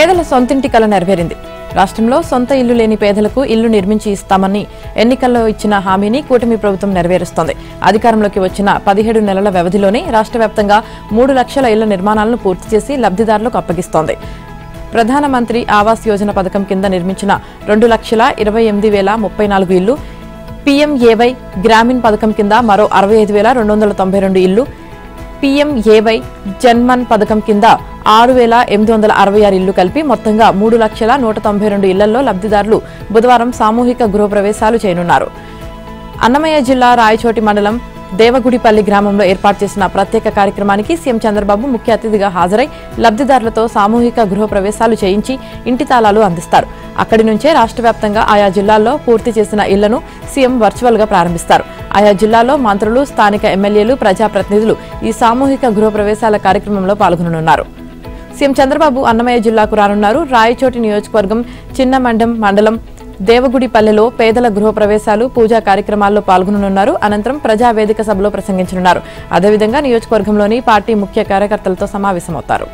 పేదల సొంతింటి కల నెరవేరింది. రాష్ట్రంలో సొంత ఇల్లు లేని పేదలకు ఇల్లు నిర్మించి ఇస్తామని ఎన్నికల్లో ఇచ్చిన హామీని కూటమి ప్రభుత్వం నెరవేరుస్తోంది. అధికారంలోకి వచ్చిన 17 నెలల వ్యవధిలోనే రాష్ట్ర వ్యాప్తంగా 3 లక్షల ఇళ్ల నిర్మాణాలను పూర్తి చేసి లబ్ధిదారులకు అప్పగిస్తోంది. ప్రధానమంత్రి ఆవాస్ యోజన పథకం కింద నిర్మించిన 2,28,034 ఇళ్లు, పీఎంఏవై గ్రామీణ్ పథకం కింద మరో 65,292 ఇళ్లు, పీఎంఏవై జన్మన్ పథకం కింద 6,866 ఇళ్లు కలిపి మొత్తంగా 3,192 ఇళ్లలో లబ్ధిదారులు బుధవారం సామూహిక గృహప్రవేశాలు చేయనున్నారు. అన్నమయ్య జిల్లా రాయచోటి మండలం దేవగుడిపల్లి గ్రామంలో ఏర్పాటు చేసిన ప్రత్యేక కార్యక్రమానికి సీఎం చంద్రబాబు ముఖ్య అతిథిగా హాజరై లబ్ధిదారులతో సామూహిక గృహప్రవేశాలు చేయించి ఇంటి తాళాలు అందిస్తారు. అక్కడి నుంచే రాష్ట్ర వ్యాప్తంగా ఆయా జిల్లాల్లో పూర్తి చేసిన ఇళ్లను సీఎం వర్చువల్ గా ప్రారంభిస్తారు. ఆయా జిల్లాల్లో మంత్రులు, స్థానిక ఎమ్మెల్యేలు, ప్రజాప్రతినిధులు ఈ సామూహిక గృహప్రవేశాల కార్యక్రమంలో పాల్గొననున్నారు. సీఎం చంద్రబాబు అన్నమయ్య జిల్లాకు రానున్నారు. రాయచోటి నియోజకవర్గం చిన్నమండం మండలం దేవగుడిపల్లెలో పేదల గృహప్రవేశాలు, పూజా కార్యక్రమాల్లో పాల్గొననున్నారు. అనంతరం ప్రజావేదిక సభలో ప్రసంగించనున్నారు. అదేవిధంగా నియోజకవర్గంలోని పార్టీ ముఖ్య కార్యకర్తలతో సమావేశమవుతారు.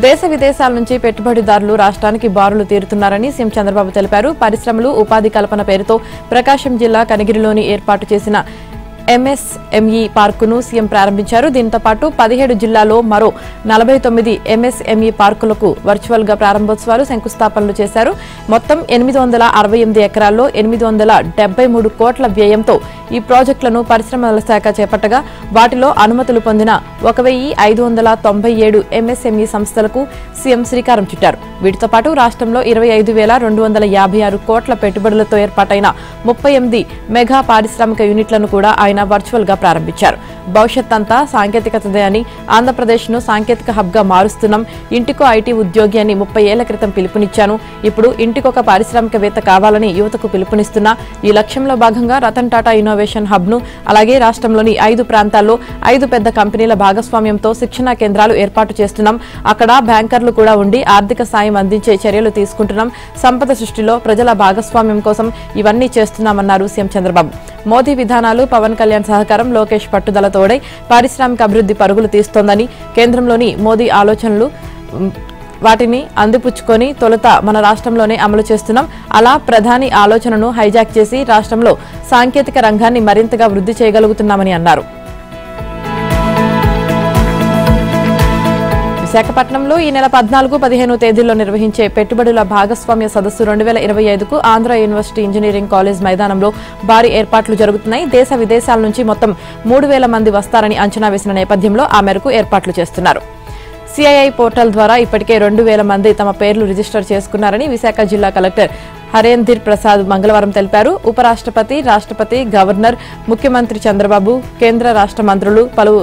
దేశ విదేశాల నుంచి పెట్టుబడిదారులు రాష్ట్రానికి బారులు తీరుతున్నారని సీఎం చంద్రబాబు తెలిపారు. పరిశ్రమలు, ఉపాధి కల్పన పేరుతో ప్రకాశం జిల్లా కనిగిరిలోని ఏర్పాటు చేసిన ఎంఎస్ఎంఈ పార్కును సీఎం ప్రారంభించారు. దీంతో పాటు 17 జిల్లాల్లో మరో 49 ఎంఎస్ఎంఈ పార్కులకు వర్చువల్ గా ప్రారంభోత్సవాలు, శంకుస్థాపనలు చేశారు. మొత్తం 868 ఎకరాల్లో 873 కోట్ల వ్యయంతో ఈ ప్రాజెక్టులను పరిశ్రమల శాఖ చేపట్టగా వాటిలో అనుమతులు పొందిన 1,597 ఎంఎస్ఎంఈ సంస్థలకు సీఎం శ్రీకారం చుట్టారు. వీటితో పాటు రాష్ట్రంలో 25,256 కోట్ల పెట్టుబడులతో ఏర్పాటైన 38 మెగా పారిశ్రామిక యూనిట్లను కూడా ఆయన వర్చువల్ గా ప్రారంభించారు. భవిష్యత్ అంతా సాంకేతికతదే అని, ఆంధ్రప్రదేశ్ ను సాంకేతిక హబ్ గా మారుస్తున్నాం, ఇంటికో ఐటీ ఉద్యోగి అని 30 ఏళ్ల క్రితం పిలుపునిచ్చాను. ఇప్పుడు ఇంటికొక పారిశ్రామికవేత్త కావాలని యువతకు పిలుపునిస్తున్నా. ఈ లక్ష్యంలో భాగంగా రతన్ టాటా ఇన్నోవేషన్ హబ్ ను, అలాగే రాష్ట్రంలోని 5 ప్రాంతాల్లో 5 పెద్ద కంపెనీల భాగస్వామ్యంతో శిక్షణా కేంద్రాలు ఏర్పాటు చేస్తున్నాం. అక్కడ బ్యాంకర్లు కూడా ఉండి ఆర్థిక సాయం అందించే చర్యలు తీసుకుంటున్నాం. సంపద సృష్టిలో ప్రజల భాగస్వామ్యం కోసం ఇవన్నీ చేస్తున్నామన్నారు సీఎం చంద్రబాబు. మోదీ విధానాలు, పవన్ కళ్యాణ్ సహకారం, లోకేష్ పట్టుదల తోడై పారిశ్రామిక అభివృద్ధి పరుగులు తీస్తోందని, కేంద్రంలోని మోదీ ఆలోచనలు వాటిని అందిపుచ్చుకొని తొలుత మన రాష్ట్రంలోనే అమలు చేస్తున్నాం. అలా ప్రధాని ఆలోచనను హైజాక్ చేసి రాష్ట్రంలో సాంకేతిక రంగాన్ని మరింతగా వృద్ధి చేయగలుగుతున్నామని అన్నారు. విశాఖపట్నంలో ఈ నెల 14, 15 తేదీల్లో నిర్వహించే పెట్టుబడుల భాగస్వామ్య సదస్సు 2025కు ఆంధ్ర యూనివర్సిటీ ఇంజనీరింగ్ కాలేజ్ మైదానంలో భారీ ఏర్పాట్లు జరుగుతున్నాయి. దేశ విదేశాల నుంచి మొత్తం 3,000 మంది వస్తారని అంచనా వేసిన నేపథ్యంలో ఆ మేరకు ఏర్పాట్లు చేస్తున్నారు. సిఐఐ పోర్టల్ ద్వారా ఇప్పటికే 2,000 మంది తమ పేర్లు రిజిస్టర్ చేసుకున్నారని విశాఖ జిల్లా కలెక్టర్ హరేంద్ర ప్రసాద్ మంగళవారం తెలిపారు. ఉపరాష్ట్రపతి, రాష్ట్రపతి, గవర్నర్, ముఖ్యమంత్రి చంద్రబాబు, కేంద్ర రాష్ట్ర మంత్రులు, పలు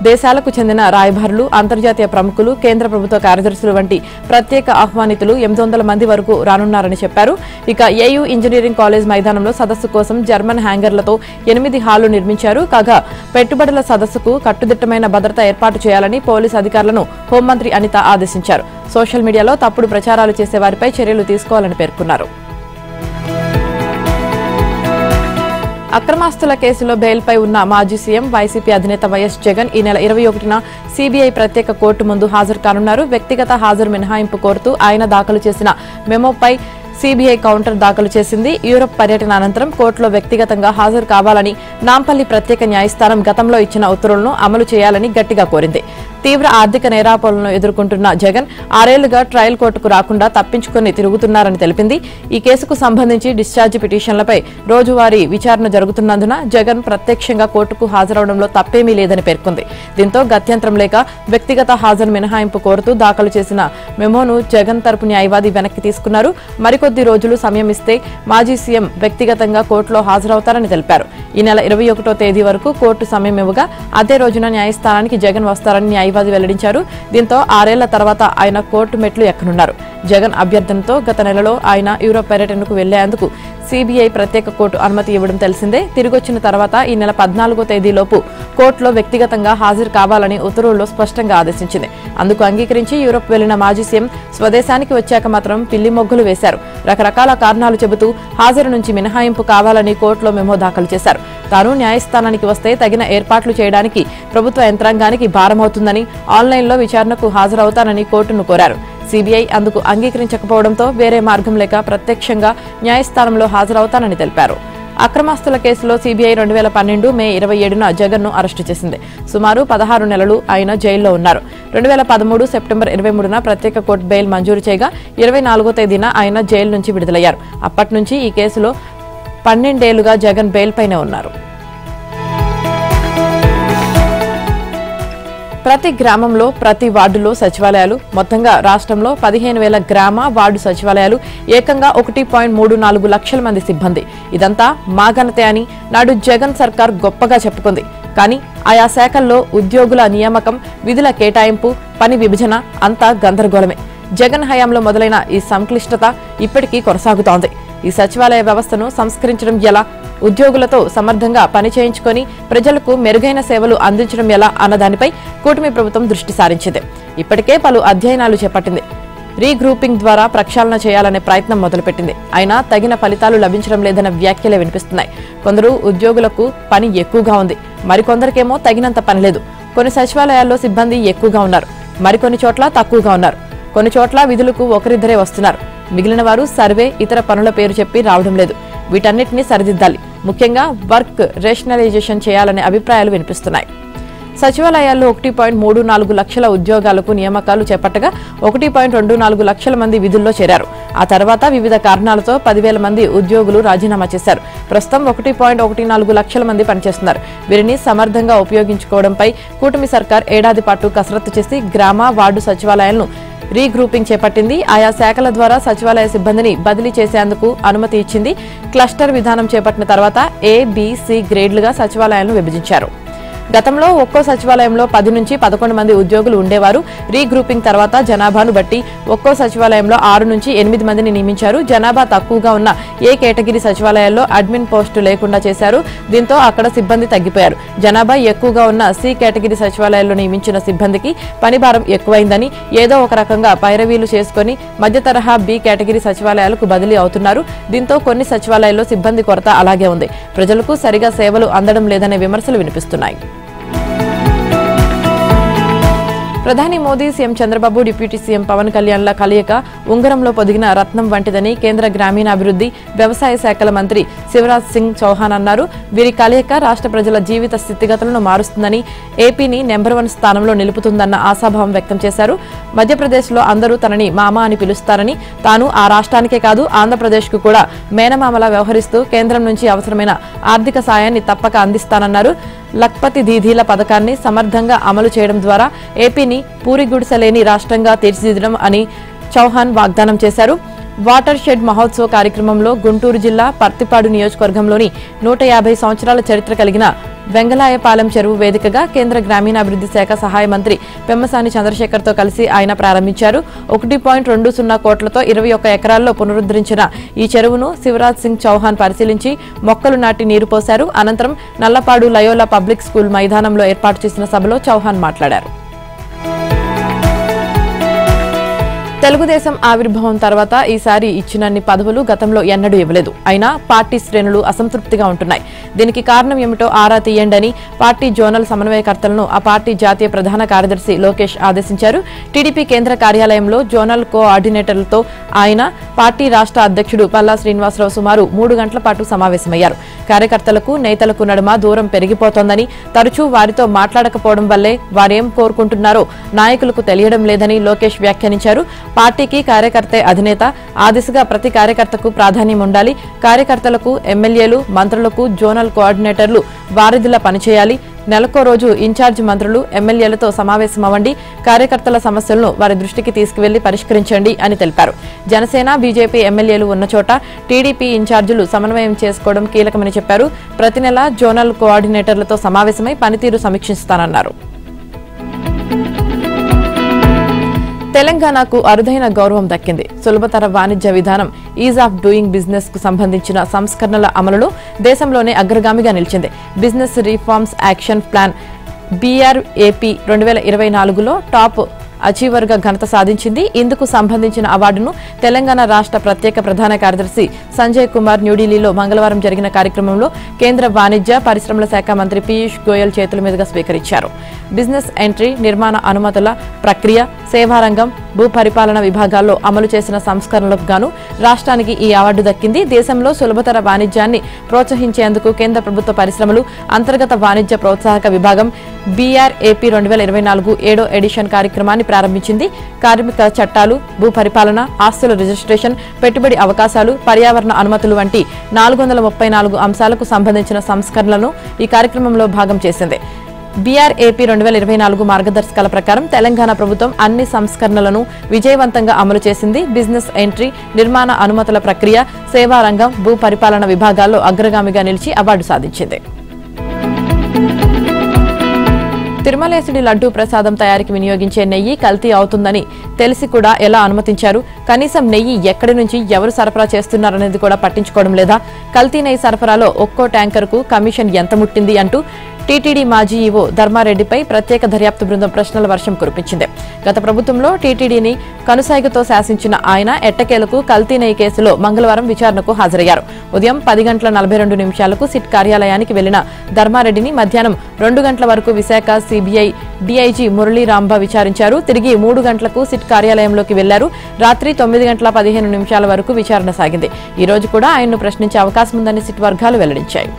దేశాలకు చెందిన రాయబారులు, అంతర్జాతీయ ప్రముఖులు, కేంద్ర ప్రభుత్వ కార్యదర్శులు వంటి ప్రత్యేక ఆహ్వానితులు 800 మంది వరకు రానున్నారని చెప్పారు. ఇక ఏయూ ఇంజనీరింగ్ కాలేజ్ మైదానంలో సదస్సు కోసం జర్మన్ హ్యాంగర్లతో 8 హాళ్లు నిర్మించారు. కాగా పెట్టుబడుల సదస్సుకు కట్టుదిట్టమైన భద్రత ఏర్పాటు చేయాలని పోలీసు అధికారులను హోంమంత్రి అనిత ఆదేశించారు. సోషల్ మీడియాలో తప్పుడు ప్రచారాలు చేసే వారిపై చర్యలు తీసుకోవాలని పేర్కొన్నారు. అక్రమాస్తుల కేసులో బెయిల్పై ఉన్న మాజీ సీఎం, వైసీపీ అధినేత వైఎస్ జగన్ ఈ నెల 21న సీబీఐ ప్రత్యేక కోర్టు ముందు హాజరు కానున్నారు. వ్యక్తిగత హాజరు మినహాయింపు కోరుతూ ఆయన దాఖలు చేసిన మెమోపై సీబీఐ కౌంటర్ దాఖలు చేసింది. యూరప్ పర్యటన అనంతరం కోర్టులో వ్యక్తిగతంగా హాజరు కావాలని నాంపల్లి ప్రత్యేక న్యాయస్థానం గతంలో ఇచ్చిన ఉత్తర్వులను అమలు చేయాలని గట్టిగా కోరింది. తీవ్ర ఆర్థిక నేరాపాలను ఎదుర్కొంటున్న జగన్ 6 ఏళ్లుగా ట్రయల్ కోర్టుకు రాకుండా తప్పించుకుని తిరుగుతున్నారని తెలిపింది. ఈ కేసుకు సంబంధించి డిశ్చార్జ్ పిటిషన్లపై రోజువారీ విచారణ జరుగుతున్నందున జగన్ ప్రత్యక్షంగా కోర్టుకు హాజరవడంలో తప్పేమీ లేదని పేర్కొంది. దీంతో గత్యంతరం లేక వ్యక్తిగత హాజరు మినహాయింపు కోరుతూ దాఖలు చేసిన మెమోను జగన్ తరపు న్యాయవాది వెనక్కి తీసుకున్నారు. మరికొద్ది రోజులు సమయం ఇస్తే మాజీ సీఎం వ్యక్తిగతంగా కోర్టులో హాజరవుతారని తెలిపారు. ఈ నెల 21వ తేదీ వరకు కోర్టు సమయం ఇవ్వగా అదే రోజున న్యాయస్థానానికి జగన్ వస్తారని న్యాయవాది వెల్లడించారు. దీంతో 6 ఏళ్ల తర్వాత ఆయన కోర్టు మెట్లు ఎక్కనున్నారు. జగన్ అభ్యర్థనతో గత నెలలో ఆయన యూరప్ పర్యటనకు వెళ్లేందుకు సీబీఐ ప్రత్యేక కోర్టు అనుమతి ఇవ్వడం తెలిసిందే. తిరిగొచ్చిన తర్వాత ఈ నెల 14వ తేదీలోపు కోర్టులో వ్యక్తిగతంగా హాజరు కావాలని ఉత్తర్వుల్లో స్పష్టంగా ఆదేశించింది. అందుకు అంగీకరించి యూరప్ వెళ్లిన మాజీ సీఎం స్వదేశానికి వచ్చాక మాత్రం పిల్లి మొగ్గులు వేశారు. రకరకాల కారణాలు చెబుతూ హాజరు నుంచి మినహాయింపు కావాలని కోర్టులో మెమో దాఖలు చేశారు. తాను న్యాయస్థానానికి వస్తే తగిన ఏర్పాట్లు చేయడానికి ప్రభుత్వ యంత్రాంగానికి భారమవుతుందని ఆన్లైన్లో విచారణకు హాజరవుతానని కోర్టును కోరారు. సీబీఐ అందుకు అంగీకరించకపోవడంతో వేరే మార్గం లేక ప్రత్యక్షంగా న్యాయస్థానంలో హాజరవుతానని తెలిపారు. అక్రమాస్తుల కేసులో సీబీఐ 2012 మే 27న జగన్ను అరెస్టు చేసింది. సుమారు 16 నెలలు ఆయన జైల్లో ఉన్నారు. 2013 సెప్టెంబర్ 23న ప్రత్యేక కోర్టు బెయిల్ మంజూరు చేయగా 24వ తేదీన ఆయన జైలు నుంచి విడుదలయ్యారు. అప్పటి నుంచి ఈ కేసులో 12 ఏళ్లుగా జగన్ బెయిల్ పైనే ఉన్నారు. ప్రతి గ్రామంలో ప్రతి వార్డులో సచివాలయాలు, మొత్తంగా రాష్ట్రంలో 15,000 గ్రామ వార్డు సచివాలయాలు, ఏకంగా 1.34 లక్షల మంది సిబ్బంది. ఇదంతా మా ఘనతే అని నాడు జగన్ సర్కార్ గొప్పగా చెప్పుకుంది. కానీ ఆయా శాఖల్లో ఉద్యోగుల నియామకం, విధుల కేటాయింపు, పని విభజన అంతా గందరగోళమే. జగన్ హయాంలో మొదలైన ఈ సంక్లిష్టత ఇప్పటికీ కొనసాగుతోంది. ఈ సచివాలయ వ్యవస్థను సంస్కరించడం ఎలా, ఉద్యోగులతో సమర్థంగా పని చేయించుకొని ప్రజలకు మెరుగైన సేవలు అందించడం ఎలా అన్నదానిపై కూటమి ప్రభుత్వం దృష్టి సారించింది. ఇప్పటికే పలు అధ్యయనాలు చేపట్టింది. రీగ్రూపింగ్ ద్వారా ప్రక్షాళన చేయాలనే ప్రయత్నం మొదలుపెట్టింది. అయినా తగిన ఫలితాలు లభించడం లేదన్న వ్యాఖ్యలే వినిపిస్తున్నాయి. కొందరు ఉద్యోగులకు పని ఎక్కువగా ఉంది, మరికొందరికేమో తగినంత పని లేదు. కొన్ని సచివాలయాల్లో సిబ్బంది ఎక్కువగా ఉన్నారు, మరికొన్ని చోట్ల తక్కువగా ఉన్నారు. కొన్ని చోట్ల విధులకు ఒకరిద్దరే వస్తున్నారు. మిగిలిన వారు సర్వే, ఇతర పనుల పేరు చెప్పి రావడం లేదు. వీటన్నిటిని సరిదిద్దాలి. ముఖ్యంగా వర్క్ రేషనలైజేషన్ చేయాలనే అభిప్రాయాలు వినిపిస్తున్నాయి. సచివాలయాల్లో 1.34 లక్షల ఉద్యోగాలకు నియామకాలు చేపట్టగా 1.24 లక్షల మంది విధుల్లో చేరారు. ఆ తర్వాత వివిధ కారణాలతో 10,000 మంది ఉద్యోగులు రాజీనామా చేశారు. ప్రస్తుతం 1.14 లక్షల మంది పనిచేస్తున్నారు. వీరిని సమర్థంగా ఉపయోగించుకోవడంపై కూటమి సర్కార్ ఏడాది పాటు కసరత్తు చేసి గ్రామ వార్డు సచివాలయాలను రీగ్రూపింగ్ చేపట్టింది. ఆయా శాఖల ద్వారా సచివాలయ సిబ్బందిని బదిలీ చేసేందుకు అనుమతి ఇచ్చింది. క్లస్టర్ విధానం చేపట్టిన తర్వాత A, B, C గ్రేడ్లుగా సచివాలయాలను విభజించారు. గతంలో ఒక్కో సచివాలయంలో 10 నుంచి 11 మంది ఉద్యోగులు ఉండేవారు. రీగ్రూపింగ్ తర్వాత జనాభాను బట్టి ఒక్కో సచివాలయంలో 6 నుంచి 8 మందిని నియమించారు. జనాభా తక్కువగా ఉన్న ఏ కేటగిరీ సచివాలయాల్లో అడ్మిన్ పోస్టు లేకుండా చేశారు. దీంతో అక్కడ సిబ్బంది తగ్గిపోయారు. జనాభా ఎక్కువగా ఉన్న C కేటగిరీ సచివాలయాల్లో నియమించిన సిబ్బందికి పనిభారం ఎక్కువైందని ఏదో ఒక రకంగా పైరవీలు చేసుకుని మధ్య తరహా B కేటగిరీ సచివాలయాలకు బదిలీ అవుతున్నారు. దీంతో కొన్ని సచివాలయాల్లో సిబ్బంది కొరత అలాగే ఉంది. ప్రజలకు సరిగా సేవలు అందడం లేదనే విమర్శలు వినిపిస్తున్నాయి. ప్రధాని Modi, CM Chandrababu, deputy CM Pawan కళ్యాణ్ల కలయిక ఉంగరంలో పొదిగిన రత్నం వంటిదని కేంద్ర గ్రామీణాభివృద్ధి, వ్యవసాయ శాఖల మంత్రి శివరాజ్ సింగ్ చౌహాన్ అన్నారు. వీరి కలయిక రాష్ట్ర ప్రజల జీవిత స్థితిగతులను మారుస్తుందని, ఏపీని నెంబర్ 1 స్థానంలో నిలుపుతుందన్న ఆశాభావం వ్యక్తం చేశారు. మధ్యప్రదేశ్లో అందరూ తనని మామ అని పిలుస్తారని, తాను ఆ రాష్ట్రానికే కాదు ఆంధ్రప్రదేశ్కు కూడా మేనమామలా వ్యవహరిస్తూ కేంద్రం నుంచి అవసరమైన ఆర్థిక సాయాన్ని తప్పక అందిస్తానన్నారు. లఖ్పతి దీదీల పథకాన్ని సమర్థంగా అమలు చేయడం ద్వారా ఏపీని పూరిగుడిసలేని రాష్ట్రంగా తీర్చిదిద్దడం అని చౌహాన్ వాగ్దానం చేశారు. వాటర్ షెడ్ మహోత్సవ కార్యక్రమంలో గుంటూరు జిల్లా పర్తిపాడు నియోజకవర్గంలోని 150 సంవత్సరాల చరిత్ర కలిగిన వెంగళాయపాలెం చెరువు వేదికగా కేంద్ర గ్రామీణాభివృద్ధి శాఖ సహాయ మంత్రి పెమ్మసాని చంద్రశేఖర్తో కలిసి ఆయన ప్రారంభించారు. 1.20 కోట్లతో 21 ఎకరాల్లో పునరుద్ధరించిన ఈ చెరువును శివరాజ్ సింగ్ చౌహాన్ పరిశీలించి మొక్కలు నాటి నీరు పోశారు. అనంతరం నల్లపాడు లయోలా పబ్లిక్ స్కూల్ మైదానంలో ఏర్పాటు చేసిన సభలో చౌహాన్ మాట్లాడారు. తెలుగుదేశం ఆవిర్భావం తర్వాత ఈసారి ఇచ్చినన్ని పదవులు గతంలో ఎన్నడూ ఇవ్వలేదు. అయినా పార్టీ శ్రేణులు అసంతృప్తిగా ఉంటున్నాయి. దీనికి కారణం ఏమిటో ఆరా తీయండని పార్టీ జోనల్ సమన్వయకర్తలను ఆ పార్టీ జాతీయ ప్రధాన కార్యదర్శి లోకేష్ ఆదేశించారు. టీడీపీ కేంద్ర కార్యాలయంలో జోనల్ కోఆర్డినేటర్లతో ఆయన, పార్టీ రాష్ట్ర అధ్యక్షుడు పల్లా శ్రీనివాసరావు సుమారు 3 గంటల పాటు సమావేశమయ్యారు. కార్యకర్తలకు, నేతలకు నడుమ దూరం పెరిగిపోతోందని, తరచూ వారితో మాట్లాడకపోవడం వల్లే వారేం కోరుకుంటున్నారో నాయకులకు తెలియడం లేదని లోకేష్ వ్యాఖ్యానించారు. పార్టీకి కార్యకర్తే అధినేత, ఆ దిశగా ప్రతి కార్యకర్తకు ప్రాధాన్యం ఉండాలి. కార్యకర్తలకు, ఎమ్మెల్యేలు, మంత్రులకు జోనల్ కోఆర్డినేటర్లు వారిదిలా పనిచేయాలి. నెలకో రోజు ఇన్ఛార్జి మంత్రులు, ఎమ్మెల్యేలతో సమావేశమవ్వండి. కార్యకర్తల సమస్యలను వారి దృష్టికి తీసుకువెళ్లి పరిష్కరించండి అని తెలిపారు. జనసేన, బీజేపీ ఎమ్మెల్యేలు ఉన్న చోట టీడీపీ ఇన్ఛార్జీలు సమన్వయం చేసుకోవడం కీలకమని చెప్పారు. ప్రతి నెల జోనల్ కోఆర్డినేటర్లతో సమావేశమై పనితీరు సమీక్షిస్తానన్నారు. తెలంగాణకు అరుదైన గౌరవం దక్కింది. సులభతర వాణిజ్య విధానం, ఈజ్ ఆఫ్ డూయింగ్ బిజినెస్ కు సంబంధించిన సంస్కరణల అమలులో దేశంలోనే అగ్రగామిగా నిలిచింది. Business reforms action plan BRAP 2024లో టాప్ అచీవర్గా ఘనత సాధించింది. ఇందుకు సంబంధించిన అవార్డును తెలంగాణ రాష్ట్ర ప్రత్యేక ప్రధాన కార్యదర్శి సంజయ్ కుమార్ న్యూఢిల్లీలో మంగళవారం జరిగిన కార్యక్రమంలో కేంద్ర వాణిజ్య పరిశ్రమల శాఖ మంత్రి పీయూష్ గోయల్ చేతుల మీదుగా స్వీకరించారు. బిజినెస్ ఎంట్రీ, నిర్మాణ అనుమతుల ప్రక్రియ, సేవారంగం, భూ పరిపాలన విభాగాల్లో అమలు చేసిన సంస్కరణలకు గాను రాష్ట్రానికి ఈ అవార్డు దక్కింది. దేశంలో సులభతర వాణిజ్యాన్ని ప్రోత్సహించేందుకు కేంద్ర ప్రభుత్వ పరిశ్రమలు, అంతర్గత వాణిజ్య ప్రోత్సాహక విభాగం BRAP 2024 7వ ఎడిషన్ కార్యక్రమాన్ని ప్రారంభించింది. కార్మిక చట్టాలు, భూ పరిపాలన, ఆస్తుల రిజిస్ట్రేషన్, పెట్టుబడి అవకాశాలు, పర్యావరణ అనుమతులు వంటి 434 అంశాలకు సంబంధించిన సంస్కరణలను ఈ కార్యక్రమంలో భాగం చేసింది. BRAP 2024 మార్గదర్శకాల ప్రకారం తెలంగాణ ప్రభుత్వం అన్ని సంస్కరణలను విజయవంతంగా అమలు చేసింది. బిజినెస్ ఎంట్రీ, నిర్మాణ అనుమతుల ప్రక్రియ, సేవారంగం, భూ పరిపాలన విభాగాల్లో అగ్రగామిగా నిలిచి అవార్డు సాధించింది. తిరుమలేశుడి లడ్డూ ప్రసాదం తయారీకి వినియోగించే నెయ్యి కల్తీ అవుతుందని తెలిసి కూడా ఎలా అనుమతించారు? కనీసం నెయ్యి ఎక్కడి నుంచి ఎవరు సరఫరా చేస్తున్నారనేది కూడా పట్టించుకోవడం లేదా? కల్తీ నెయ్యి సరఫరాలో ఒక్కో ట్యాంకర్కు కమిషన్ ఎంత ముట్టింది అంటూ టీటీడీ మాజీ ఈవో ధర్మారెడ్డిపై ప్రత్యేక దర్యాప్తు బృందం ప్రశ్నల వర్షం కురిపించింది. గత ప్రభుత్వంలో టీటీడీని కనుసైగతో శాసించిన ఆయన ఎట్టకేలకు కల్తీ నెయ్యి కేసులో మంగళవారం విచారణకు హాజరయ్యారు. ఉదయం 10:42 సిట్ కార్యాలయానికి వెళ్లిన ధర్మారెడ్డిని మధ్యాహ్నం 2 గంటల వరకు విశాఖ సిబిఐ డీఐజీ మురళీరాంబ విచారించారు. తిరిగి 3 గంటలకు సిట్ కార్యాలయంలోకి వెళ్లారు. రాత్రి 9:15 వరకు విచారణ సాగింది. ఈ రోజు కూడా ఆయన్ను ప్రశ్నించే అవకాశం ఉందని సిట్ వర్గాలు వెల్లడించాయి.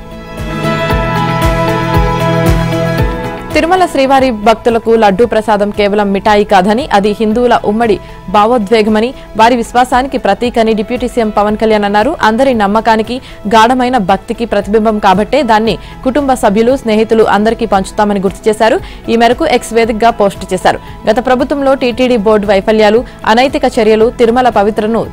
తిరుమల శ్రీవారి భక్తులకు లడ్డూ ప్రసాదం కేవలం మిఠాయి కాదని, అది హిందువుల ఉమ్మడి భావోద్వేగమని, వారి విశ్వాసానికి ప్రతీకని డిప్యూటీ సీఎం పవన్ కళ్యాణ్ అన్నారు. అందరి నమ్మకానికి, గాఢమైన భక్తికి ప్రతిబింబం కాబట్టే దాన్ని కుటుంబ సభ్యులు, స్నేహితులు అందరికీ పంచుతామని గుర్తు చేశారు. ఈ మేరకు ఎక్స్ వేదికగా పోస్టు చేశారు. గత ప్రభుత్వంలో టీటీడీ బోర్డు వైఫల్యాలు, అనైతిక చర్యలు తిరుమల పవిత్రను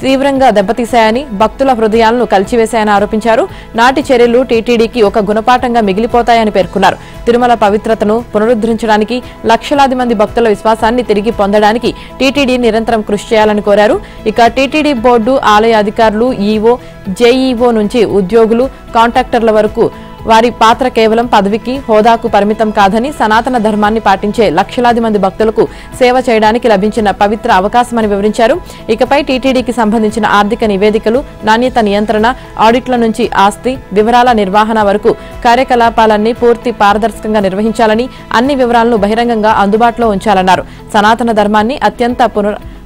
తీవ్రంగా దెబ్బతీశాయని, భక్తుల హృదయాలను కలిచివేశాయని ఆరోపించారు. నాటి చర్యలు టీటీడీకి ఒక గుణపాఠంగా మిగిలిపోతాయని పేర్కొన్నారు. తిరుమల పవిత్రతను పునరుద్ధరించడానికి, లక్షలాది మంది భక్తుల విశ్వాసాన్ని తిరిగి పొందడానికి టీటీడీ నిరంతరం కృషి చేయాలని కోరారు. ఇక టీటీడీ బోర్డు, ఆలయ అధికారులు, ఈవో, జేఈఓ నుంచి ఉద్యోగులు, కాంట్రాక్టర్ల వరకు వారి పాత్ర కేవలం పదవికి, హోదాకు పరిమితం కాదని, సనాతన ధర్మాన్ని పాటించే లక్షలాది మంది భక్తులకు సేవ చేయడానికి లభించిన పవిత్ర అవకాశమని వివరించారు. ఇకపై టీటీడీకి సంబంధించిన ఆర్థిక నివేదికలు, నాణ్యత నియంత్రణ, ఆడిట్ల నుంచి ఆస్తి వివరాల నిర్వహణ వరకు కార్యకలాపాలన్నీ పూర్తి పారదర్శకంగా నిర్వహించాలని, అన్ని వివరాలను బహిరంగంగా అందుబాటులో ఉంచాలన్నారు. సనాతన ధర్మాన్ని అత్యంత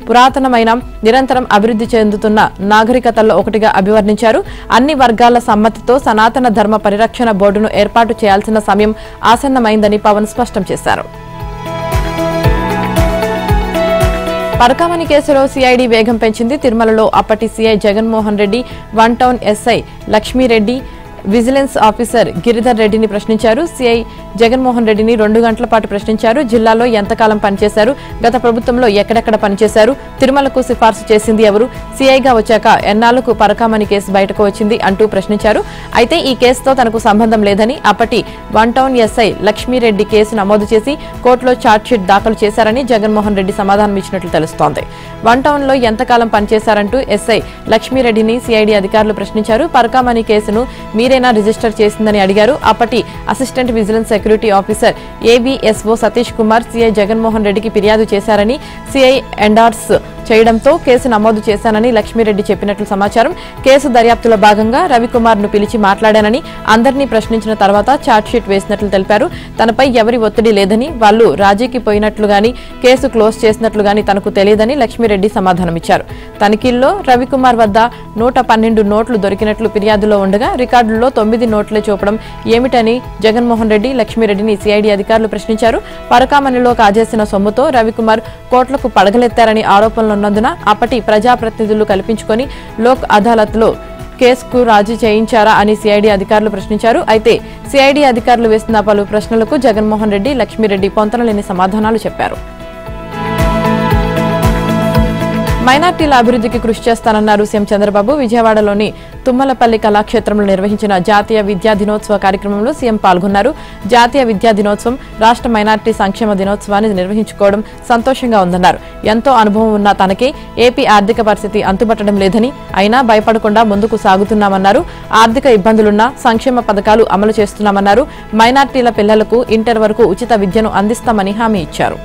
పురాతనమైన, నిరంతరం అభివృద్ధి చెందుతున్న నాగరికతల్లో ఒకటిగా అభివర్ణించారు. అన్ని వర్గాల సమ్మతితో సనాతన ధర్మ పరిరక్షణ బోర్డును ఏర్పాటు చేయాల్సిన సమయం ఆసన్నమైందని పవన్ స్పష్టం చేశారు. పరకామణి కేసులో సిఐడి వేగం పెంచింది. తిరుమలలో అప్పటి CI Jaganmohan Reddy, 1 town SI Lakshmi Reddy, vigilance officer Giridhar రెడ్డిని ప్రశ్నించారు. సిఐ జగన్మోహన్ రెడ్డిని 2 గంటల పాటు ప్రశ్నించారు. జిల్లాలో ఎంతకాలం పనిచేశారు? గత ప్రభుత్వంలో ఎక్కడెక్కడ పనిచేశారు? తిరుమలకు సిఫార్సు చేసింది ఎవరు? సిఐగా వచ్చాక ఎన్నాళ్లకు పరకామణి కేసు బయటకు వచ్చింది అంటూ ప్రశ్నించారు. అయితే ఈ కేసుతో తనకు సంబంధం లేదని, అప్పటి 1 టౌన్ ఎస్ఐ లక్ష్మీరెడ్డి కేసు నమోదు చేసి కోర్టులో ఛార్జ్షీట్ దాఖలు చేశారని జగన్మోహన్ రెడ్డి సమాధానం ఇచ్చినట్లు తెలుస్తోంది. 1 టౌన్ లో ఎంతకాలం పనిచేశారంటూ ఎస్ఐ లక్ష్మీరెడ్డిని సిఐడి అధికారులు ప్రశ్నించారు. పరకామణి కేసును మీరేనా రిజిస్టర్ చేసిందని అడిగారు. అప్పటి assistant vigilance security officer AVSO Satish Kumar CI Jaganmohan రెడ్డికి ఫిర్యాదు చేశారని, సిఐ ఎండార్స్ చేయడంతో కేసు నమోదు చేశానని లక్ష్మీరెడ్డి చెప్పినట్లు సమాచారం. కేసు దర్యాప్తులో భాగంగా రవికుమార్ ను పిలిచి మాట్లాడానని, అందరినీ ప్రశ్నించిన తర్వాత ఛార్జ్షీట్ వేసినట్లు తెలిపారు. తనపై ఎవరి ఒత్తిడి లేదని, వాళ్లు రాజీకి పోయినట్లు గాని, కేసు క్లోజ్ చేసినట్లు గాని తనకు తెలియదని లక్ష్మీరెడ్డి సమాధానమిచ్చారు. తనిఖీల్లో రవికుమార్ వద్ద 112 నోట్లు దొరికినట్లు ఫిర్యాదులో ఉండగా, రికార్డుల్లో 9 నోట్లే చూపడం ఏమిటని జగన్మోహన్ రెడ్డి, లక్ష్మీరెడ్డిని సిఐడి అధికారులు ప్రశ్నించారు. పరకామణిలో కాజేసిన సొమ్ముతో రవికుమార్ కోట్లకు పడగలెత్తారని ఆరోపణలు ఉన్నందున అప్పటి ప్రజాప్రతినిధులు కల్పించుకొని లోక్ అదాలత్లో కేసుకు రాజీ చేయించారా అని సిఐడి అధికారులు ప్రశ్నించారు. అయితే సిఐడి అధికారులు వేసిన పలు ప్రశ్నలకు జగన్మోహన్ రెడ్డి, లక్ష్మీరెడ్డి పొంతనలేని సమాధానాలు చెప్పారు. మైనార్టీల అభివృద్ధికి కృషి చేస్తానన్నారు సీఎం చంద్రబాబు. విజయవాడలోని తుమ్మలపల్లి కళాక్షేత్రంలో నిర్వహించిన జాతీయ విద్యా దినోత్సవ కార్యక్రమంలో సీఎం పాల్గొన్నారు. జాతీయ విద్యా దినోత్సవం, రాష్ట్ర మైనార్టీ సంక్షేమ దినోత్సవాన్ని నిర్వహించుకోవడం సంతోషంగా ఉందన్నారు. ఎంతో అనుభవం ఉన్న తనకే ఏపీ ఆర్థిక పరిస్థితి అంతుబట్టడం లేదని, అయినా భయపడకుండా ముందుకు సాగుతున్నామన్నారు. ఆర్థిక ఇబ్బందులున్నా సంక్షేమ పథకాలు అమలు చేస్తున్నామన్నారు. మైనార్టీల పిల్లలకు ఇంటర్ వరకు ఉచిత విద్యను అందిస్తామని హామీ ఇచ్చారు.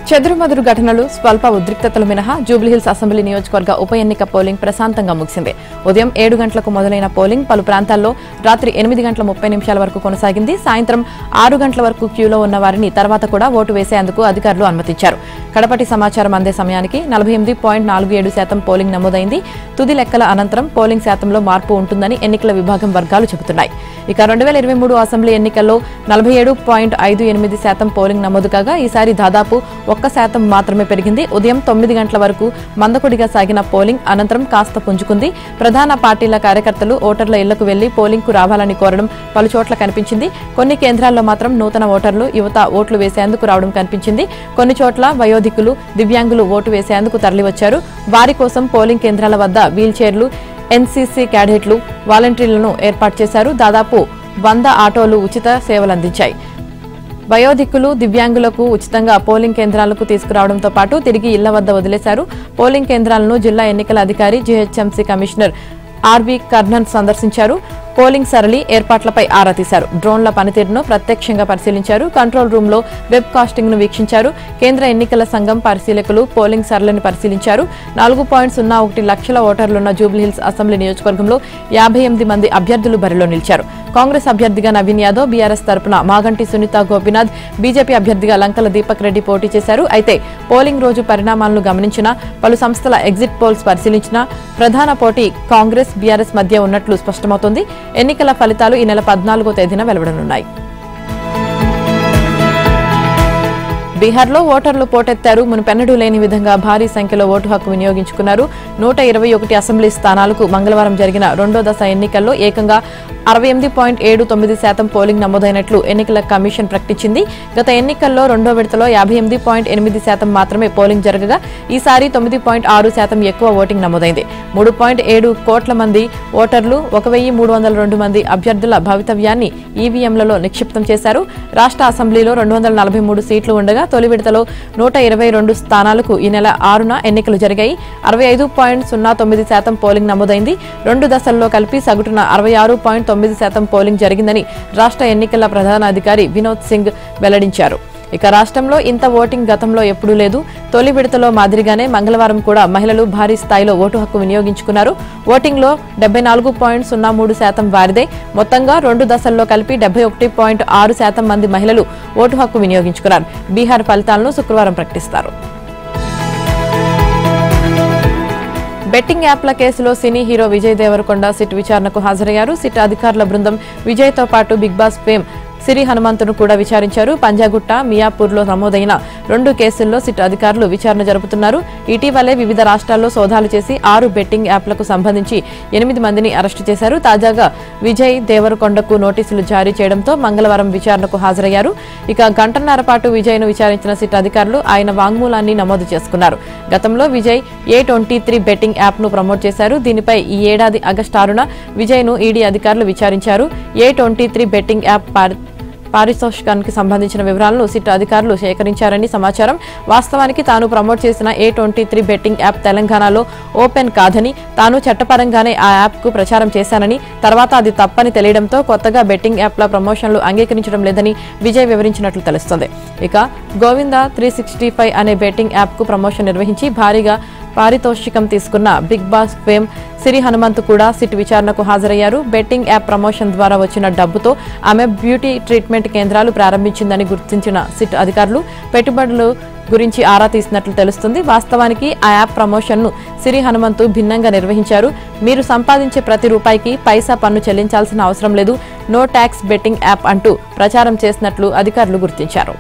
చెదురుమదురు ఘటనలు స్వల్ప ఉద్రిక్తతలు మినహా జూబ్లీహిల్స్ అసెంబ్లీ నియోజకవర్గ ఉప ఎన్నిక పోలింగ్ ప్రశాంతంగా ముగిసింది. ఉదయం 7 గంటలకు మొదలైన పోలింగ్ పలు ప్రాంతాల్లో రాత్రి 8:30 వరకు కొనసాగింది. సాయంత్రం 6 గంటల వరకు క్యూలో ఉన్న వారిని తర్వాత కూడా ఓటు వేసేందుకు అధికారులు అనుమతించారు. కడపటి సమాచారం అందే సమయానికి 48.47% పోలింగ్ నమోదైంది. తుది లెక్కల అనంతరం పోలింగ్ శాతంలో మార్పు ఉంటుందని ఎన్నికల విభాగం వర్గాలు చెబుతున్నాయి. ఇక 2023 అసెంబ్లీ ఎన్నికల్లో 47.58% పోలింగ్ నమోదు కాగా ఈసారి దాదాపు 1% మాత్రమే పెరిగింది. ఉదయం 9 గంటల వరకు మందకొడిగా సాగిన పోలింగ్ అనంతరం కాస్త పుంజుకుంది. ప్రధాన పార్టీల కార్యకర్తలు ఓటర్ల ఇళ్లకు వెళ్లి పోలింగ్ కు రావాలని కోరడం పలు చోట్ల కనిపించింది. కొన్ని కేంద్రాల్లో మాత్రం నూతన ఓటర్లు యువత ఓట్లు వేసేందుకు రావడం కనిపించింది. కొన్ని చోట్ల వయోధికులు దివ్యాంగులు ఓటు వేసేందుకు తరలివచ్చారు. వారి కోసం పోలింగ్ కేంద్రాల వద్ద వీల్ చైర్లు, ఎన్సీసీ క్యాడెట్లు, వాలంటీర్లను ఏర్పాటు చేశారు. దాదాపు 100 ఆటోలు ఉచిత సేవలందించాయి. వయోధికులు దివ్యాంగులకు ఉచితంగా పోలింగ్ కేంద్రాలకు తీసుకురావడంతో పాటు తిరిగి ఇళ్ల వద్ద వదిలేశారు. పోలింగ్ కేంద్రాలను జిల్లా ఎన్నికల అధికారి జీహెచ్ఎంసీ కమిషనర్ ఆర్వి కర్ణన్ సందర్శించారు. పోలింగ్ సరళి ఏర్పాట్లపై ఆరా తీశారు. డ్రోన్ల పనితీరును ప్రత్యక్షంగా పరిశీలించారు. కంట్రోల్ రూమ్ లో వెబ్ కాస్టింగ్ ను వీక్షించారు. కేంద్ర ఎన్నికల సంఘం పరిశీలకులు పోలింగ్ సరళిని పరిశీలించారు. 4.01 లక్షల ఓటర్లున్న జూబ్లీహిల్స్ అసెంబ్లీ నియోజకవర్గంలో 58 మంది అభ్యర్థులు బరిలో నిలిచారు. కాంగ్రెస్ అభ్యర్థిగా నవీన్ యాదవ్, బీఆర్ఎస్ తరపున మాగంటి సునీత గోపీనాథ్, బీజేపీ అభ్యర్థిగా లంకల దీపక్ రెడ్డి పోటీ చేశారు. అయితే పోలింగ్ రోజు పరిణామాలను గమనించిన పలు సంస్థల ఎగ్జిట్ పోల్స్ పరిశీలించిన ప్రధాన పోటీ కాంగ్రెస్ బీఆర్ఎస్ మధ్య ఉన్నట్లు స్పష్టమవుతోంది. ఎన్నికల ఫలితాలు ఈ నెల 14వ తేదీన వెలువడనున్నాయి. బీహార్లో ఓటర్లు పోటెత్తారు. మునుపెన్నడూ లేని విధంగా భారీ సంఖ్యలో ఓటు హక్కు వినియోగించుకున్నారు. 121 అసెంబ్లీ స్థానాలకు మంగళవారం జరిగిన రెండో దశ ఎన్నికల్లో ఏకంగా 68.79% పోలింగ్ నమోదైనట్లు ఎన్నికల కమిషన్ ప్రకటించింది. గత ఎన్నికల్లో రెండో విడతలో 58.8% మాత్రమే పోలింగ్ జరగగా ఈసారి 9.6% ఎక్కువ ఓటింగ్ నమోదైంది. 3.7 కోట్ల మంది ఓటర్లు 1302 మంది అభ్యర్థుల భవితవ్యాన్ని ఈవీఎంలలో నిక్షిప్తం చేశారు. రాష్ట్ర అసెంబ్లీలో 243 సీట్లు ఉండగా తొలి విడతలో 122 స్థానాలకు ఈ నెల 6న ఎన్నికలు జరిగాయి. 65.09% పోలింగ్ నమోదైంది. రెండు దశల్లో కలిపి సగటున 66.9% పోలింగ్ జరిగిందని రాష్ట్ర ఎన్నికల ప్రధాన అధికారి వినోద్ సింగ్ వెల్లడించారు. ఇక రాష్ట్రంలో ఇంత ఓటింగ్ గతంలో ఎప్పుడూ లేదు. తొలి విడతలో మాదిరిగానే మంగళవారం కూడా మహిళలు భారీ స్థాయిలో ఓటు హక్కు వినియోగించుకున్నారు. ఓటింగ్లో 74.03% వారిదే. మొత్తంగా రెండు దశల్లో కలిపి 71.6% మంది మహిళలు ఓటు హక్కు వినియోగించుకున్నారు. బీహార్ ఫలితాలను శుక్రవారం ప్రకటిస్తారు. బెట్టింగ్ యాప్ల కేసులో సినీ హీరో విజయ్ దేవరకొండ సిట్ విచారణకు హాజరయ్యారు. సిట్ అధికారుల బృందం విజయ్తో పాటు బిగ్ బాస్ ఫేమ్ సిరి హనుమంతును కూడా విచారించారు. పంజాగుట్ట, మియాపూర్లో నమోదైన 2 కేసుల్లో సిట్ అధికారులు విచారణ జరుపుతున్నారు. ఇటీవలే వివిధ రాష్ట్రాల్లో సోదాలు చేసి 6 బెట్టింగ్ యాప్లకు సంబంధించి 8 మందిని అరెస్టు చేశారు. తాజాగా విజయ్ దేవరకొండకు నోటీసులు జారీ చేయడంతో మంగళవారం విచారణకు హాజరయ్యారు. ఇక గంటన్నర పాటు విజయ్ను విచారించిన సిట్ అధికారులు ఆయన వాంగ్మూలాన్ని నమోదు చేసుకున్నారు. గతంలో విజయ్ A23 బెట్టింగ్ యాప్ను ప్రమోట్ చేశారు. దీనిపై ఈ ఏడాది ఆగస్టు 6న విజయ్ను ఈడీ అధికారులు విచారించారు. A23 బెట్టింగ్ యాప్ పారితోషికానికి సంబంధించిన వివరాలను సిట్ అధికారులు సేకరించారని సమాచారం. వాస్తవానికి తాను ప్రమోట్ చేసిన A23 బెట్టింగ్ యాప్ తెలంగాణలో ఓపెన్ కాదని, తాను చట్టపరంగానే ఆ యాప్ కు ప్రచారం చేశానని, తర్వాత అది తప్పని తెలియడంతో కొత్తగా బెట్టింగ్ యాప్ల ప్రమోషన్లు అంగీకరించడం లేదని విజయ్ వివరించినట్లు తెలుస్తోంది. ఇక గోవింద 365 అనే బెట్టింగ్ యాప్ కు ప్రమోషన్ నిర్వహించి భారీగా పారితోషికం తీసుకున్న బిగ్ బాస్ ఫేమ్ సిరి హనుమంత్ కూడా సిట్ విచారణకు హాజరయ్యారు. బెట్టింగ్ యాప్ ప్రమోషన్ ద్వారా వచ్చిన డబ్బుతో ఆమె బ్యూటీ ట్రీట్మెంట్ కేంద్రాలు ప్రారంభించిందని గుర్తించిన సిట్ అధికారులు పెట్టుబడులు గురించి ఆరా తీసినట్లు తెలుస్తుంది. వాస్తవానికి ఆ యాప్ ప్రమోషన్ ను సిరి హనుమంతు భిన్నంగా నిర్వహించారు. మీరు సంపాదించే ప్రతి రూపాయికి పైసా పన్ను చెల్లించాల్సిన అవసరం లేదు, నో ట్యాక్స్ బెట్టింగ్ యాప్ అంటూ ప్రచారం చేసినట్లు అధికారులు గుర్తించారు.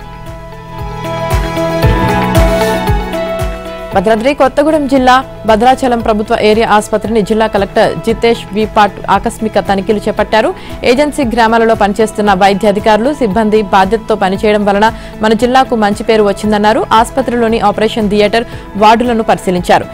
భద్రాద్రి కొత్తగూడెం జిల్లా భద్రాచలం ప్రభుత్వ ఏరియా ఆసుపత్రిని జిల్లా కలెక్టర్ జితేష్ వి పాట్ ఆకస్మిక తనిఖీలు చేపట్టారు. ఏజెన్సీ గ్రామాలలో పనిచేస్తున్న వైద్య అధికారులు, సిబ్బంది బాధ్యతతో పనిచేయడం వలన మన జిల్లాకు మంచి పేరు వచ్చిందన్నారు. ఆసుపత్రిలోని ఆపరేషన్ థియేటర్, వార్డులను పరిశీలించారు.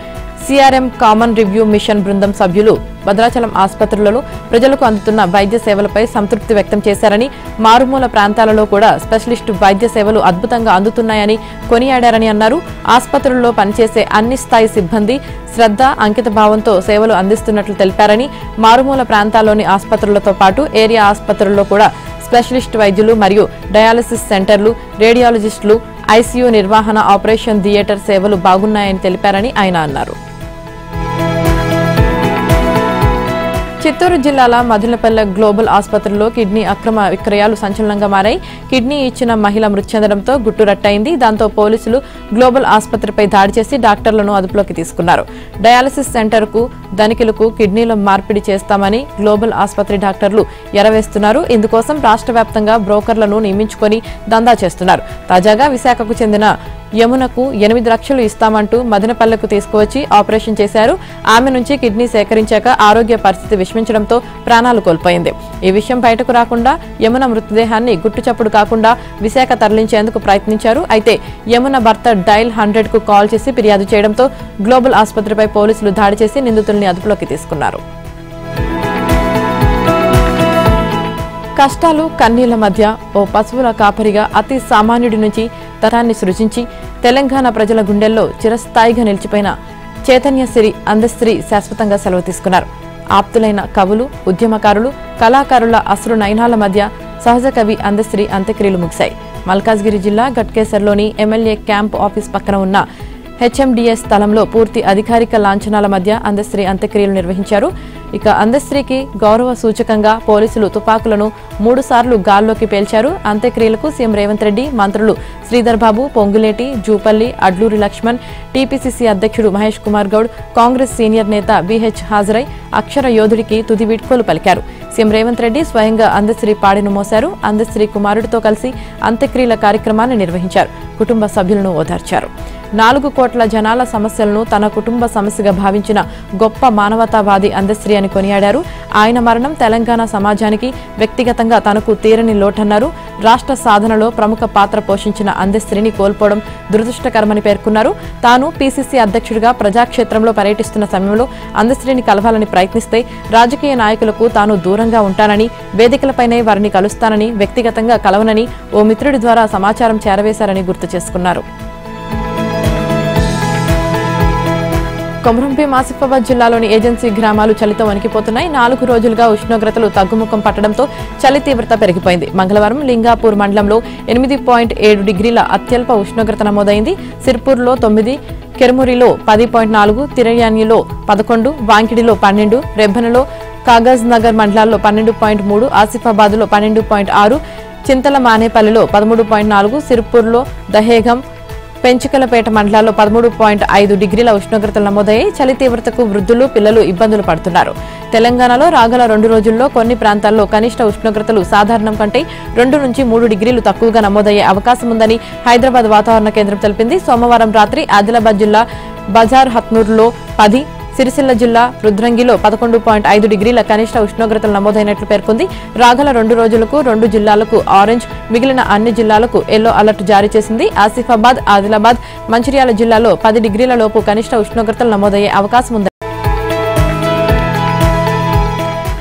సిఆర్ఎం కామన్ రివ్యూ మిషన్ బృందం సభ్యులు భద్రాచలం ఆసుపత్రులలో ప్రజలకు అందుతున్న వైద్య సేవలపై సంతృప్తి వ్యక్తం చేశారని, మారుమూల ప్రాంతాలలో కూడా స్పెషలిస్టు వైద్య సేవలు అద్భుతంగా అందుతున్నాయని కొనియాడారని అన్నారు. ఆసుపత్రుల్లో పనిచేసే అన్ని స్థాయి సిబ్బంది శ్రద్ధ, అంకిత భావంతో సేవలు అందిస్తున్నట్లు తెలిపారని, మారుమూల ప్రాంతాల్లోని ఆసుపత్రులతో పాటు ఏరియా ఆసుపత్రుల్లో కూడా స్పెషలిస్ట్ వైద్యులు మరియు డయాలసిస్ సెంటర్లు, రేడియాలజిస్టులు, ఐసీయూ నిర్వహణ, ఆపరేషన్ థియేటర్ సేవలు బాగున్నాయని తెలిపారని ఆయన అన్నారు. చిత్తూరు జిల్లాల మదినపల్లె గ్లోబల్ ఆసుపత్రిలో కిడ్నీ అక్రమ విక్రయాలు సంచలనంగా మారాయి. కిడ్నీ ఇచ్చిన మహిళ మృతి చెందడంతో గుట్టురట్టయింది. దాంతో పోలీసులు గ్లోబల్ ఆసుపత్రిపై దాడి చేసి డాక్టర్లను అదుపులోకి తీసుకున్నారు. డయాలసిస్ సెంటర్కు ధనికులకు కిడ్నీల మార్పిడి చేస్తామని గ్లోబల్ ఆసుపత్రి డాక్టర్లు ఎరవేస్తున్నారు. ఇందుకోసం రాష్ట్ర వ్యాప్తంగా బ్రోకర్లను నియమించుకొని దందా చేస్తున్నారు. తాజాగా విశాఖకు చెందిన యమునకు 8 లక్షలు ఇస్తామంటూ మదనపల్లెకు తీసుకువచ్చి ఆపరేషన్ చేశారు. ఆమె నుంచి కిడ్నీ సేకరించాక ఆరోగ్య పరిస్థితి విషమించడంతో ప్రాణాలు కోల్పోయింది. ఈ విషయం బయటకు రాకుండా యమున మృతదేహాన్ని గుట్టుచప్పుడు కాకుండా విశాఖ తరలించేందుకు ప్రయత్నించారు. అయితే యమున భర్త డైల్ 100కు కాల్ చేసి ఫిర్యాదు చేయడంతో గ్లోబల్ ఆసుపత్రిపై పోలీసులు దాడి చేసి నిందితుల్ని అదుపులోకి తీసుకున్నారు. కష్టాలు కన్నీళ్ల మధ్య ఓ పశువుల కాపరిగా అతి సామాన్యుడి నుంచి తరాన్ని సృజించి తెలంగాణ ప్రజల గుండెల్లో చిరస్థాయిగా నిలిచిపోయిన చైతన్యశ్రీ అందశ్రీ శాశ్వతంగా సెలవు తీసుకున్నారు. ఆప్తులైన కవులు, ఉద్యమకారులు, కళాకారుల అశ్రు నయనాల మధ్య సహజ కవి అందశ్రీ అంత్యక్రియలు ముగిశాయి. మల్కాజ్గిరి జిల్లా గట్కేసర్లోని ఎమ్మెల్యే క్యాంప్ ఆఫీస్ పక్కన ఉన్న హెచ్ఎండిఎస్ స్థలంలో పూర్తి అధికారిక లాంఛనాల మధ్య అందశ్రీ అంత్యక్రియలు నిర్వహించారు. ఇక అందశ్రీకి గౌరవ సూచకంగా పోలీసులు తుపాకులను 3 సార్లు గాల్లోకి పేల్చారు. అంత్యక్రియలకు సీఎం రేవంత్ రెడ్డి, మంత్రులు శ్రీధర్ బాబు, పొంగులేటి, జూపల్లి, అడ్లూరి లక్ష్మణ్, టీపీసీసీ అధ్యక్షుడు మహేష్ కుమార్ గౌడ్, కాంగ్రెస్ సీనియర్ నేత బీహెచ్ హాజరై అక్షర యోధుడికి తుది వీడ్కోలు పలికారు. సీఎం రేవంత్ రెడ్డి స్వయంగా అందశ్రీ పాడిను మోశారు. అందశ్రీ కుమారుడితో కలిసి అంత్యక్రియల కార్యక్రమాన్ని నిర్వహించారు. కుటుంబ సభ్యులను ఓదార్చారు. 4 కోట్ల జనాల సమస్యలను తన కుటుంబ సమస్యగా భావించిన గొప్ప మానవతావాది అందశ్రీ అని కొనియాడారు. ఆయన మరణం తెలంగాణ సమాజానికి, వ్యక్తిగతంగా తనకు తీరని లోటన్నారు. రాష్ట్ర సాధనలో ప్రముఖ పాత్ర పోషించిన అందశ్రీని కోల్పోవడం దురదృష్టకరమని పేర్కొన్నారు. తాను పీసీసీ అధ్యక్షుడిగా ప్రజాక్షేత్రంలో పర్యటిస్తున్న సమయంలో అందశ్రీని కలవాలని ప్రయత్నిస్తే రాజకీయ నాయకులకు తాను దూరంగా ఉంటానని, వేదికలపైనే వారిని కలుస్తానని, వ్యక్తిగతంగా కలవనని ఓ మిత్రుడి ద్వారా సమాచారం చేరవేశారని గుర్తు చేసుకున్నారు. కొమరంభీం ఆసిఫాబాద్ జిల్లాలోని ఏజెన్సీ గ్రామాలు చలితో వణికిపోతున్నాయి. 4 రోజులుగా ఉష్ణోగ్రతలు తగ్గుముఖం పట్టడంతో చలి తీవ్రత పెరిగిపోయింది. మంగళవారం లింగాపూర్ మండలంలో 8.7 డిగ్రీల అత్యల్ప ఉష్ణోగ్రత నమోదైంది. సిర్పూర్లో 9, కెర్మురిలో 10.4, తిరయానిలో 11, వాంకిడిలో 12, రెబ్బనలో, కాగజ్ నగర్ మండలాల్లో 12.3, ఆసిఫాబాద్లో 12.6, చింతల మానేపల్లిలో 13.4, సిర్పూర్లో, దహేగం, పెంచికలపేట మండలాల్లో 13.5 డిగ్రీల ఉష్ణోగ్రతలు నమోదయ్యాయి. చలి తీవ్రతకు వృద్ధులు, పిల్లలు ఇబ్బందులు పడుతున్నారు. తెలంగాణలో రాగల 2 రోజుల్లో కొన్ని ప్రాంతాల్లో కనిష్ట ఉష్ణోగ్రతలు సాధారణం కంటే 2 నుంచి 3 డిగ్రీలు తక్కువగా నమోదయ్యే అవకాశం ఉందని హైదరాబాద్ వాతావరణ కేంద్రం తెలిపింది. సోమవారం రాత్రి ఆదిలాబాద్ జిల్లా బజార్ హత్నూర్లో 10, సిరిసిల్ల జిల్లా రుద్రంగిలో 11.5 డిగ్రీల కనిష్ట ఉష్ణోగ్రతలు నమోదైనట్లు పేర్కొంది. రాగల 2 రోజులకు 2 జిల్లాలకు ఆరెంజ్, మిగిలిన అన్ని జిల్లాలకు ఎల్లో అలర్ట్ జారీ చేసింది. ఆసిఫాబాద్, ఆదిలాబాద్, మంచిర్యాల జిల్లాలో 10 డిగ్రీల లోపు కనిష్ట ఉష్ణోగ్రతలు నమోదయ్యే అవకాశం ఉంది.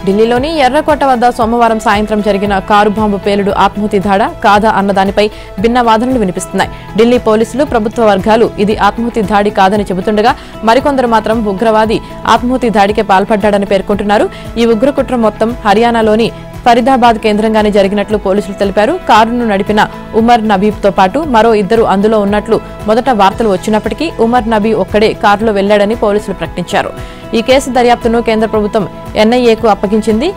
ఢిల్లీలోని ఎర్రకోట వద్ద సోమవారం సాయంత్రం జరిగిన కారు బాంబు పేలుడు ఆత్మాహుతి దాడా కాదా అన్నదానిపై భిన్న వాదనలు వినిపిస్తున్నాయి. ఢిల్లీ పోలీసులు, ప్రభుత్వ వర్గాలు ఇది ఆత్మాహుతి దాడి కాదని చెబుతుండగా మరికొందరు మాత్రం ఉగ్రవాది ఆత్మాహుతి దాడికే పాల్పడ్డాడని పేర్కొంటున్నారు. ఈ ఉగ్రకుట్ర మొత్తం హర్యానాలోని ఫరీదాబాద్ కేంద్రంగానే జరిగినట్లు పోలీసులు తెలిపారు. కారును నడిపిన ఉమర్ నబీబ్తో పాటు మరో 2 అందులో ఉన్నట్లు మొదట వార్తలు వచ్చినప్పటికీ ఉమర్ నబీ ఒక్కడే కారులో వెళ్లాడని పోలీసులు ప్రకటించారు. ఈ కేసు దర్యాప్తును కేంద్ర ప్రభుత్వం ఎన్ఐఏకు అప్పగించింది.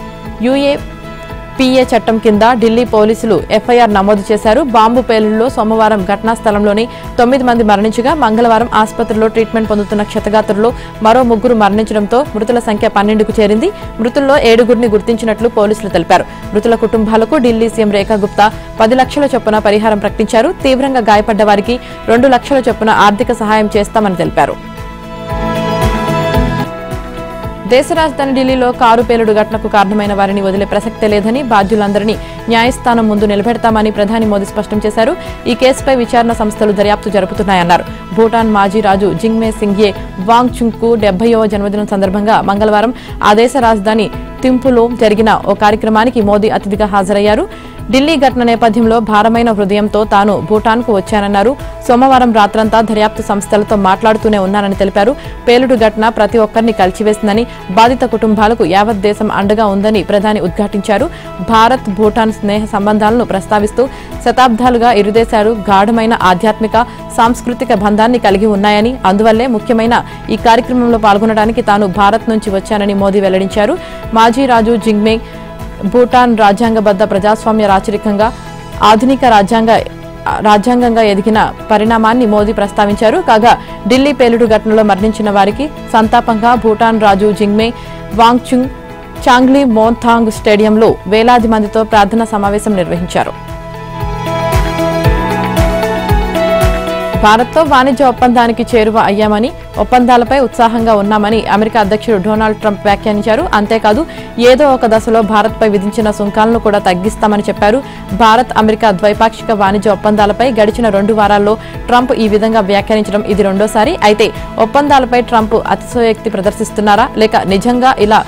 యూఏపీఏ చట్టం కింద ఢిల్లీ పోలీసులు ఎఫ్ఐఆర్ నమోదు చేశారు. బాంబు పేలుడులో సోమవారం ఘటనా స్థలంలోని 9 మంది మరణించగా మంగళవారం ఆసుపత్రిలో ట్రీట్మెంట్ పొందుతున్న క్షతగాత్రులు మరో 3 మరణించడంతో మృతుల సంఖ్య 12కు చేరింది. మృతుల్లో 7గురిని గుర్తించినట్లు పోలీసులు తెలిపారు. మృతుల కుటుంబాలకు ఢిల్లీ సీఎం రేఖా గుప్తా 10 లక్షల చొప్పున పరిహారం ప్రకటించారు. తీవ్రంగా గాయపడ్డ వారికి 2 లక్షల చొప్పున ఆర్థిక సహాయం చేస్తామని తెలిపారు. దేశ రాజధాని ఢిల్లీలో కారు పేలుడు ఘటనకు కారణమైన వారిని వదిలే ప్రసక్తే లేదని, బాధ్యులందరినీ న్యాయస్థానం ముందు నిలబెడతామని ప్రధాని మోదీ స్పష్టం చేశారు. ఈ కేసుపై విచారణ సంస్థలు దర్యాప్తు జరుపుతున్నాయన్నారు. భూటాన్ మాజీ రాజు జింగ్మే సింగ్యే వాంగ్చుక్కు 70వ జన్మదినం సందర్భంగా మంగళవారం ఆ దేశ రాజధాని థింపులో జరిగిన ఓ కార్యక్రమానికి మోదీ అతిథిగా హాజరయ్యారు. ఢిల్లీ ఘటన నేపథ్యంలో భారమైన హృదయంతో తాను భూటాన్కు వచ్చానన్నారు. సోమవారం రాత్రంతా దర్యాప్తు సంస్థలతో మాట్లాడుతూనే ఉన్నానని తెలిపారు. పేలుడు ఘటన ప్రతి ఒక్కరిని కలిచివేసిందని, బాధిత కుటుంబాలకు యావత్ దేశం అండగా ఉందని ప్రధాని ఉద్ఘాటించారు. భారత్ భూటాన్ స్నేహ సంబంధాలను ప్రస్తావిస్తూ శతాబ్దాలుగా ఇరు దేశాలు గాఢమైన ఆధ్యాత్మిక, సాంస్కృతిక బంధాన్ని కలిగి ఉన్నాయని, అందువల్లే ముఖ్యమైన ఈ కార్యక్రమంలో పాల్గొనడానికి తాను భారత్ నుంచి వచ్చానని మోదీ వెల్లడించారు. మాజీ రాజు జింగ్మే భూటాన్ రాజ్యాంగబద్ధ ప్రజాస్వామ్య రాచరికంగా ఆధునిక రాజ్యాంగంగా ఎదిగిన పరిణామాన్ని మోదీ ప్రస్తావించారు. కాగా ఢిల్లీ పేలుడు ఘటనలో మరణించిన వారికి సంతాపంగా భూటాన్ రాజు జింగ్మే వాంగ్చుంగ్ చాంగ్లీ మోన్థాంగ్ స్టేడియంలో వేలాది మందితో ప్రార్థనా సమావేశం నిర్వహించారు. భారత్తో వాణిజ్య ఒప్పందానికి చేరువ అయ్యామని, ఒప్పందాలపై ఉత్సాహంగా ఉన్నామని అమెరికా అధ్యక్షుడు డొనాల్డ్ ట్రంప్ వ్యాఖ్యానించారు. అంతేకాదు ఏదో ఒక దశలో భారత్పై విధించిన సుంకాలను కూడా తగ్గిస్తామని చెప్పారు. భారత్ అమెరికా ద్వైపాక్షిక వాణిజ్య ఒప్పందాలపై గడిచిన 2 వారాల్లో ట్రంప్ ఈ విధంగా వ్యాఖ్యానించడం ఇది రెండోసారి. అయితే ఒప్పందాలపై ట్రంప్ అతిశయోక్తి ప్రదర్శిస్తున్నారా, లేక నిజంగా ఇలా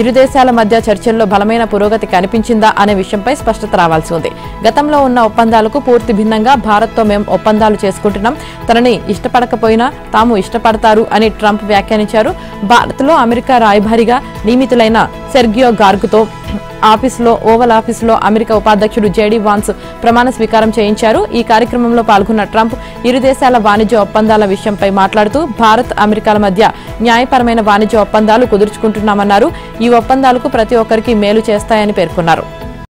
ఇరు దేశాల మధ్య చర్చల్లో బలమైన పురోగతి కనిపించిందా అనే విషయంపై స్పష్టత రావాల్సి ఉంది. గతంలో ఉన్న ఒప్పందాలకు పూర్తి భిన్నంగా భారత్తో మేం ఒప్పందాలు చేసుకుంటున్నాం. తనని ఇష్టపడకపోయినా తాము ఇష్టపడతారు అని ట్రంప్ వ్యాఖ్యానించారు. భారత్లో అమెరికా రాయబారిగా నియమితులైన సెర్గియో గార్గ్తో ఓవల్ ఆఫీసులో అమెరికా ఉపాధ్యక్షుడు జేడీ వాన్స్ ప్రమాణ స్వీకారం చేయించారు. ఈ కార్యక్రమంలో పాల్గొన్న ట్రంప్ ఇరు దేశాల వాణిజ్య ఒప్పందాల విషయంపై మాట్లాడుతూ భారత్ అమెరికాల మధ్య న్యాయపరమైన వాణిజ్య ఒప్పందాలు కుదుర్చుకుంటున్నామన్నారు. ఈ ఒప్పందాలకు ప్రతి ఒక్కరికి మేలు చేస్తాయని పేర్కొన్నారు.